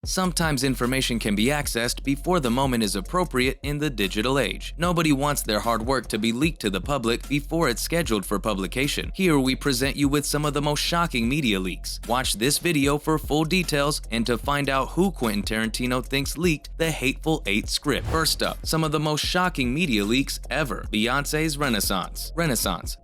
Sometimes information can be accessed before the moment is appropriate in the digital age. Nobody wants their hard work to be leaked to the public before it's scheduled for publication. Here we present you with some of the most shocking media leaks. Watch this video for full details and to find out who Quentin Tarantino thinks leaked the Hateful Eight script. First up, some of the most shocking media leaks ever. Beyoncé's Renaissance.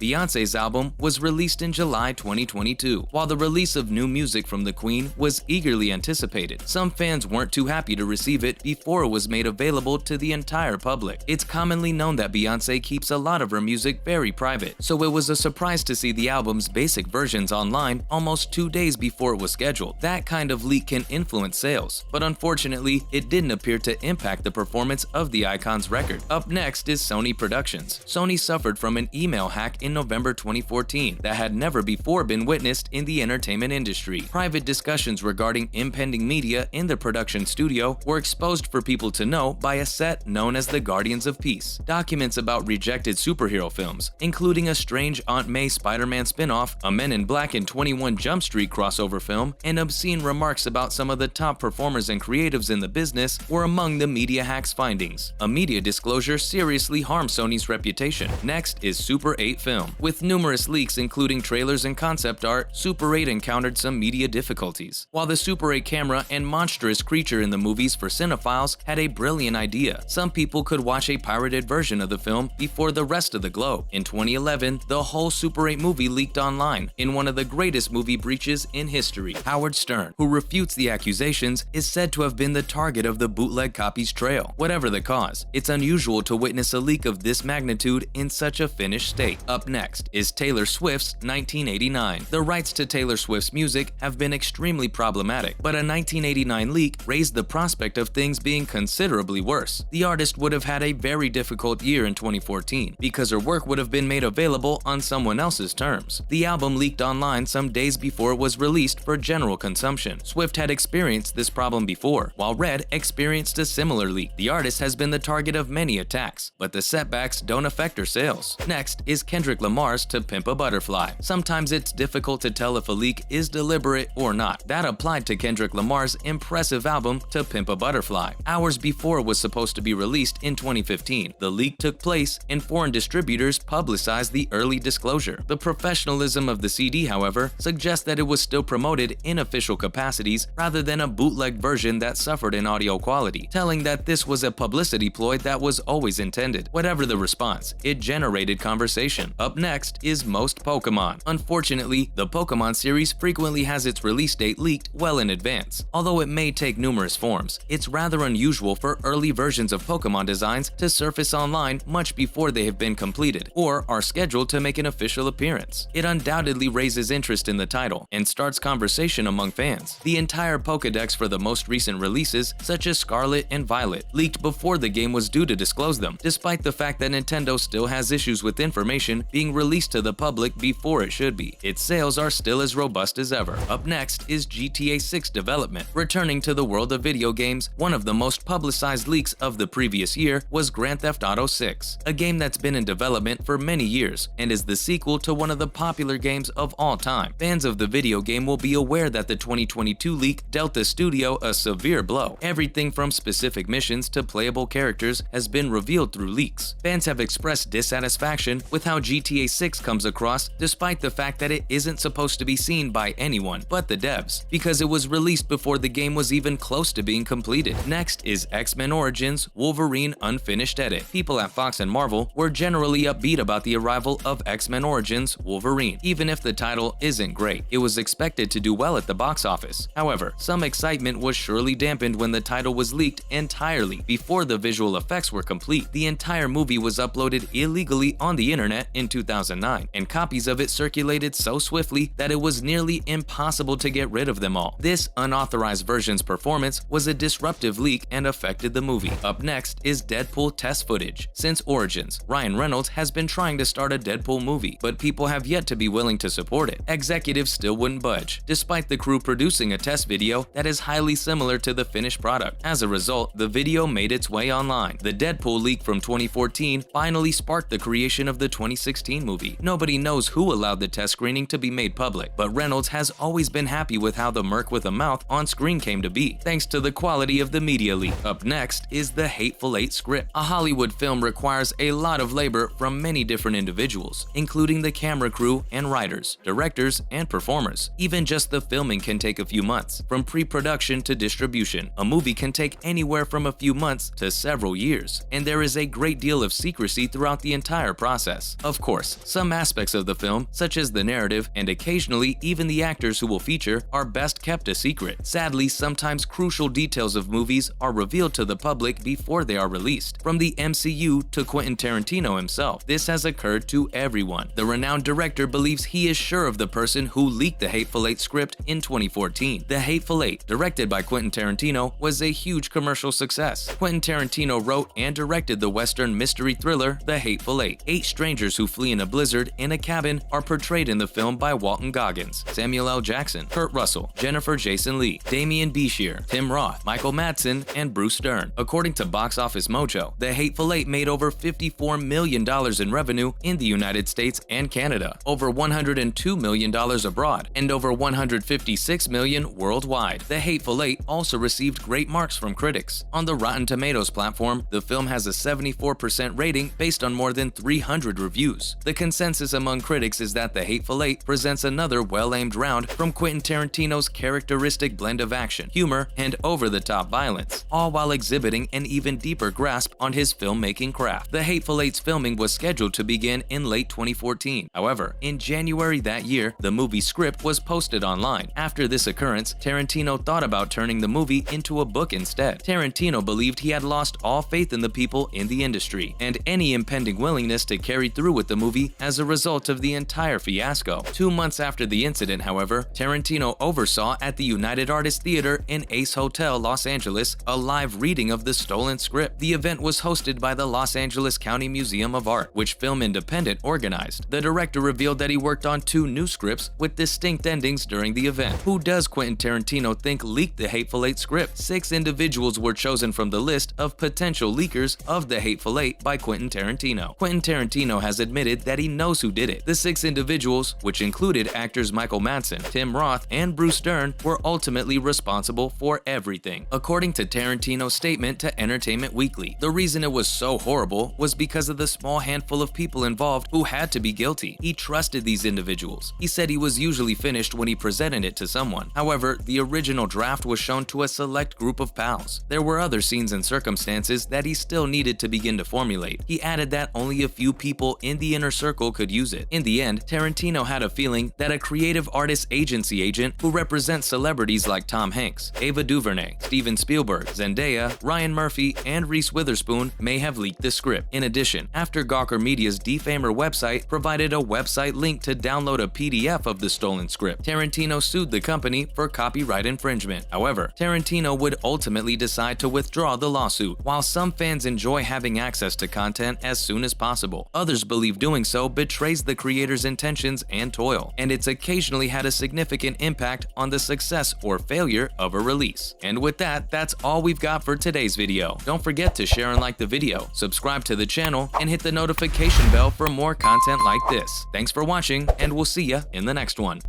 Beyoncé's album was released in July 2022. While the release of new music from the Queen was eagerly anticipated, some fans weren't too happy to receive it before it was made available to the entire public. It's commonly known that Beyoncé keeps a lot of her music very private, so it was a surprise to see the album's basic versions online almost 2 days before it was scheduled. That kind of leak can influence sales, but unfortunately, it didn't appear to impact the performance of the icon's record. Up next is Sony Productions. Sony suffered from an email hack in November 2014 that had never before been witnessed in the entertainment industry. Private discussions regarding impending media in the production studio were exposed for people to know by a set known as the Guardians of Peace. Documents about rejected superhero films, including a strange Aunt May Spider-Man spin-off, a Men in Black and 21 Jump Street crossover film, and obscene remarks about some of the top performers and creatives in the business were among the media hack's findings. A media disclosure seriously harmed Sony's reputation. Next is Super 8 film. With numerous leaks including trailers and concept art, Super 8 encountered some media difficulties. While the Super 8 camera and monstrous creature in the movies for cinephiles had a brilliant idea, some people could watch a pirated version of the film before the rest of the globe. In 2011, the whole Super 8 movie leaked online in one of the greatest movie breaches in history. Howard Stern, who refutes the accusations, is said to have been the target of the bootleg copies trail. Whatever the cause, it's unusual to witness a leak of this magnitude in such a finished state. Up next is Taylor Swift's 1989. The rights to Taylor Swift's music have been extremely problematic, but a 1989 leak raised the prospect of things being considerably worse. The artist would have had a very difficult year in 2014 because her work would have been made available on someone else's terms. The album leaked online some days before it was released for general consumption. Swift had experienced this problem before, while Red experienced a similar leak. The artist has been the target of many attacks, but the setbacks don't affect her sales. Next is Kendrick Lamar's To Pimp a Butterfly. Sometimes it's difficult to tell if a leak is deliberate or not. That applied to Kendrick Lamar's impressive album To Pimp a Butterfly. Hours before it was supposed to be released in 2015, the leak took place and foreign distributors publicized the early disclosure. The professionalism of the CD, however, suggests that it was still promoted in official capacities rather than a bootleg version that suffered in audio quality, telling that this was a publicity ploy that was always intended. Whatever the response, it generated conversation. Up next is Most Pokemon. Unfortunately, the Pokemon series frequently has its release date leaked well in advance. Although it may take numerous forms, it's rather unusual for early versions of Pokemon designs to surface online much before they have been completed or are scheduled to make an official appearance. It undoubtedly raises interest in the title and starts conversation among fans. The entire Pokédex for the most recent releases, such as Scarlet and Violet, leaked before the game was due to disclose them, despite the fact that Nintendo still has issues with information being released to the public before it should be. Its sales are still as robust as ever. Up next is GTA 6 development. Returning to the world of video games, one of the most publicized leaks of the previous year was Grand Theft Auto 6, a game that's been in development for many years and is the sequel to one of the popular games of all time. Fans of the video game will be aware that the 2022 leak dealt the studio a severe blow. Everything from specific missions to playable characters has been revealed through leaks. Fans have expressed dissatisfaction with how GTA 6 comes across, despite the fact that it isn't supposed to be seen by anyone but the devs, because it was released before the game was even close to being completed. Next is X-Men Origins Wolverine Unfinished Edit. People at Fox and Marvel were generally upbeat about the arrival of X-Men Origins Wolverine, even if the title isn't great. It was expected to do well at the box office. However, some excitement was surely dampened when the title was leaked entirely before the visual effects were complete. The entire movie was uploaded illegally on the internet in 2009, and copies of it circulated so swiftly that it was nearly impossible to get rid of them all. This unauthorized version's performance was a disruptive leak and affected the movie. Up next is Deadpool test footage. Since Origins, Ryan Reynolds has been trying to start a Deadpool movie, but people have yet to be willing to support it. Executives still wouldn't budge, despite the crew producing a test video that is highly similar to the finished product. As a result, the video made its way online. The Deadpool leak from 2014 finally sparked the creation of the 2016 movie. Nobody knows who allowed the test screening to be made public, but Reynolds has always been happy with how the Merc with a Mouth on-screen came to be, thanks to the quality of the media leak. Up next is the Hateful Eight script. A Hollywood film requires a lot of labor from many different individuals, including the camera crew and writers, directors, and performers. Even just the filming can take a few months. From pre-production to distribution, a movie can take anywhere from a few months to several years, and there is a great deal of secrecy throughout the entire process. Of course, some aspects of the film, such as the narrative and occasionally even the actors who will feature, are best kept a secret. Sadly, sometimes crucial details of movies are revealed to the public before they are released. From the MCU to Quentin Tarantino himself, this has occurred to everyone. The renowned director believes he is sure of the person who leaked the Hateful Eight script in 2014. The Hateful Eight, directed by Quentin Tarantino, was a huge commercial success. Quentin Tarantino wrote and directed the Western mystery thriller The Hateful Eight. 8 strangers who flee in a blizzard in a cabin are portrayed in the film by Walton Goggins, Samuel L. Jackson, Kurt Russell, Jennifer Jason Leigh, Damian Bichir, Tim Roth, Michael Madsen, and Bruce Dern. According to Box Office Mojo, The Hateful Eight made over $54 million in revenue in the United States and Canada, over $102 million abroad, and over $156 million worldwide. The Hateful Eight also received great marks from critics. On the Rotten Tomatoes platform, the film has a 74% rating based on more than 300 reviews. The consensus among critics is that The Hateful Eight presents another well-aimed round from Quentin Tarantino's characteristic blend of action, humor, and over-the-top violence, all while exhibiting an even deeper grasp on his filmmaking craft. The Hateful Eight's filming was scheduled to begin in late 2014. However, in January that year, the movie script was posted online. After this occurrence, Tarantino thought about turning the movie into a book instead. Tarantino believed he had lost all faith in the people in the industry, and any impending willingness to carry through with the movie as a result of the entire fiasco. 2 months after the incident, however, Tarantino oversaw at the United Artists Theater in Ace Hotel, Los Angeles, a live reading of the stolen script. The event was hosted by the Los Angeles County Museum of Art, which Film Independent organized. The director revealed that he worked on 2 new scripts with distinct endings during the event. Who does Quentin Tarantino think leaked the Hateful Eight script? 6 individuals were chosen from the list of potential leakers of the Hateful Eight by Quentin Tarantino. Quentin Tarantino has admitted that he knows who did it. The 6 individuals, which included actors Michael Madsen, Tim Roth, and Bruce Dern, were ultimately responsible for everything. According to Tarantino's statement to Entertainment Weekly, the reason it was so horrible was because of the small handful of people involved who had to be guilty. He trusted these individuals. He said he was usually finished when he presented it to someone. However, the original draft was shown to a select group of pals. There were other scenes and circumstances that he still needed to begin to formulate. He added that only a few people in the inner circle could use it. In the end, Tarantino had a feeling that a creative artist agency agent who represents celebrities like Tom Hanks, Ava DuVernay, Steven Spielberg, Zendaya, Ryan Murphy, and Reese Witherspoon may have leaked the script. In addition, after Gawker Media's Defamer website provided a website link to download a PDF of the stolen script, Tarantino sued the company for copyright infringement. However, Tarantino would ultimately decide to withdraw the lawsuit. While some fans enjoy having access to content as soon as possible, others believe doing so betrays the creator's intentions and toil, and it's occasionally had a significant impact on the success or failure of a release. And with that, that's all we've got for today's video. Don't forget to share and like the video, subscribe to the channel, and hit the notification bell for more content like this. Thanks for watching, and we'll see ya in the next one.